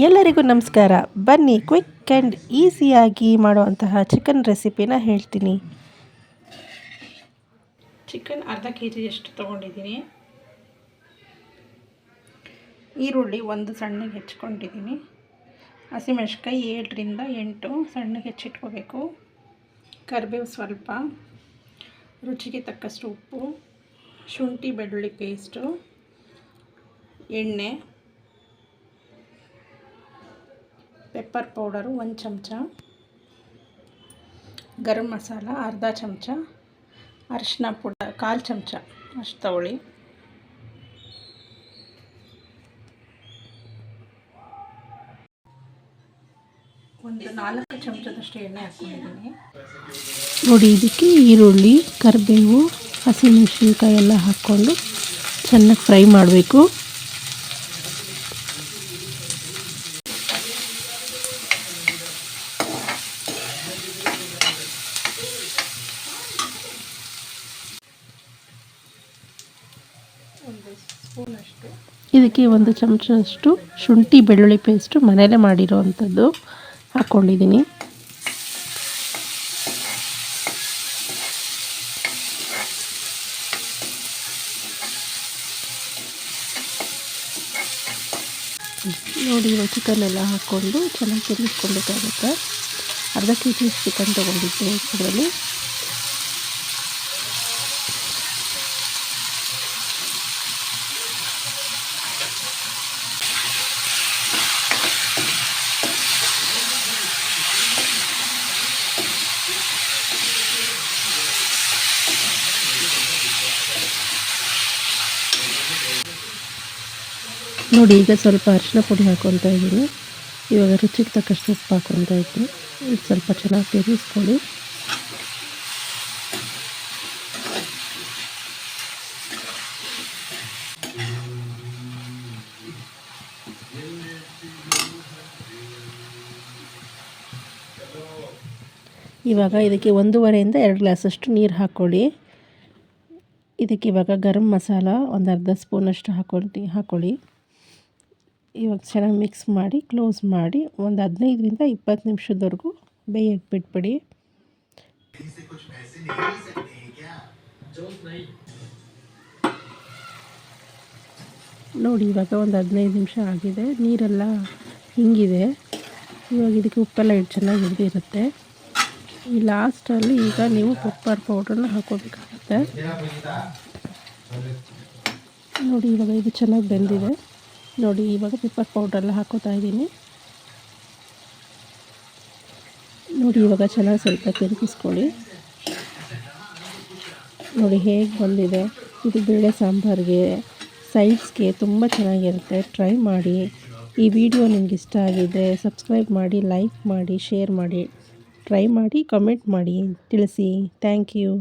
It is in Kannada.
ಎಲ್ಲರಿಗೂ ನಮಸ್ಕಾರ. ಬನ್ನಿ ಕ್ವಿಕ್ ಆ್ಯಂಡ್ ಈಸಿಯಾಗಿ ಮಾಡುವಂತಹ ಚಿಕನ್ ರೆಸಿಪಿನ ಹೇಳ್ತೀನಿ. ಚಿಕನ್ ಅರ್ಧ kg ತೊಗೊಂಡಿದ್ದೀನಿ. ಈರುಳ್ಳಿ ಒಂದು ಸಣ್ಣಗೆ ಹೆಚ್ಚಿಕೊಂಡಿದ್ದೀನಿ. ಹಸಿಮೆಣಸಿನಕಾಯಿ 7 ರಿಂದ 8 ಸಣ್ಣಗೆ ಹೆಚ್ಚಿಟ್ಕೋಬೇಕು. ಕರಿಬೇವು ಸ್ವಲ್ಪ, ರುಚಿಗೆ ತಕ್ಕಷ್ಟು ಉಪ್ಪು, ಶುಂಠಿ ಬೆಳ್ಳುಳ್ಳಿ ಪೇಸ್ಟು, ಎಣ್ಣೆ, ಪೆಪ್ಪರ್ ಪೌಡರು 1 ಚಮಚ, ಗರಂ ಮಸಾಲ ಅರ್ಧ ಚಮಚ, ಅರಿಶಿನ ಪುಡಿ 1/4 ಚಮಚ ಅಷ್ಟು ತಗೊಳ್ಳಿ. ಒಂದು 4 ಚಮಚದಷ್ಟು ಎಣ್ಣೆ ಹಾಕ್ಕೊಂಡಿದ್ದೀನಿ. ನೋಡಿ, ಇದಕ್ಕೆ ಈರುಳ್ಳಿ, ಕರಿಬೇವು, ಹಸಿಮೆಣಸಿನ್ಕಾಯಿ ಎಲ್ಲ ಹಾಕ್ಕೊಂಡು ಚೆನ್ನಾಗಿ ಫ್ರೈ ಮಾಡಬೇಕು. ಇದಕ್ಕೆ 1 ಚಮಚದಷ್ಟು ಶುಂಠಿ ಬೆಳ್ಳುಳ್ಳಿ ಪೇಸ್ಟು ಮನೆಯಲ್ಲೇ ಮಾಡಿರೋವಂಥದ್ದು ಹಾಕ್ಕೊಂಡಿದ್ದೀನಿ. ನೋಡಿ, ಇವಾಗ ಚಿಕನ್ ಎಲ್ಲ ಹಾಕ್ಕೊಂಡು ಚೆನ್ನಾಗಿ ತಿನ್ನಿಸ್ಕೊಳ್ಬೇಕಾಗುತ್ತೆ. ಅರ್ಧ kg ಚಿಕನ್ ತೊಗೊಂಡಿದ್ದೆ ಇದರಲ್ಲಿ. ನೋಡಿ, ಈಗ ಸ್ವಲ್ಪ ಅರಿಶಿನ ಪುಡಿ ಹಾಕ್ಕೊತಾ ಇದ್ದೀನಿ. ಇವಾಗ ರುಚಿಗೆ ತಕ್ಕಷ್ಟು ಉಪ್ಪು ಹಾಕ್ಕೊತಾ ಇದ್ದೀನಿ. ಇದು ಸ್ವಲ್ಪ ಚೆನ್ನಾಗಿ ತಿರುಗಿಸ್ಕೊಳ್ಳಿ. ಇವಾಗ ಇದಕ್ಕೆ 1.5 ರಿಂದ 2 ಗ್ಲಾಸಷ್ಟು ನೀರು ಹಾಕ್ಕೊಳ್ಳಿ. ಇದಕ್ಕೆ ಇವಾಗ ಗರಂ ಮಸಾಲ ಒಂದು ಅರ್ಧ ಸ್ಪೂನಷ್ಟು ಹಾಕ್ಕೊಳ್ಳಿ. ಇವಾಗ ಚೆನ್ನಾಗಿ ಮಿಕ್ಸ್ ಮಾಡಿ ಕ್ಲೋಸ್ ಮಾಡಿ ಒಂದು 15 ರಿಂದ 20 ನಿಮಿಷದವರೆಗೂ ಬೇಯಕ್ಕೆ ಬಿಟ್ಬಿಡಿ. ನೋಡಿ, ಇವಾಗ ಒಂದು 15 ನಿಮಿಷ ಆಗಿದೆ. ನೀರೆಲ್ಲ ಹಿಂಗಿದೆ. ಇವಾಗ ಇದಕ್ಕೆ ಉಪ್ಪೆಲ್ಲ ಚೆನ್ನಾಗಿ ಹಿಡಿದಿರುತ್ತೆ. ಈ ಲಾಸ್ಟಲ್ಲಿ ಈಗ ನೀವು ಪೆಪ್ಪರ್ ಪೌಡ್ರನ್ನ ಹಾಕೋಬೇಕಾಗುತ್ತೆ. ನೋಡಿ, ಇವಾಗ ಇದು ಚೆನ್ನಾಗಿ ಬೆಂದಿದೆ. ನೋಡಿ, ಇವಾಗ ಪೆಪ್ಪರ್ ಪೌಡ್ರೆಲ್ಲ ಹಾಕೋತಾ ಇದ್ದೀನಿ. ನೋಡಿ, ಇವಾಗ ಚೆನ್ನಾಗಿ ಸ್ವಲ್ಪ ತಿರುಗಿಸ್ಕೊಳ್ಳಿ. ನೋಡಿ ಹೇಗೆ ಬಂದಿದೆ. ಇದು ಬೇಳೆ ಸಾಂಬಾರಿಗೆ, ಸೈಡ್ಸ್ಗೆ ತುಂಬ ಚೆನ್ನಾಗಿರುತ್ತೆ. ಟ್ರೈ ಮಾಡಿ. ಈ ವಿಡಿಯೋ ನಿಮ್ಗೆ ಇಷ್ಟ ಆಗಿದೆ ಸಬ್ಸ್ಕ್ರೈಬ್ ಮಾಡಿ, ಲೈಕ್ ಮಾಡಿ, ಶೇರ್ ಮಾಡಿ, ಟ್ರೈ ಮಾಡಿ, ಕಮೆಂಟ್ ಮಾಡಿ ತಿಳಿಸಿ. Thank you.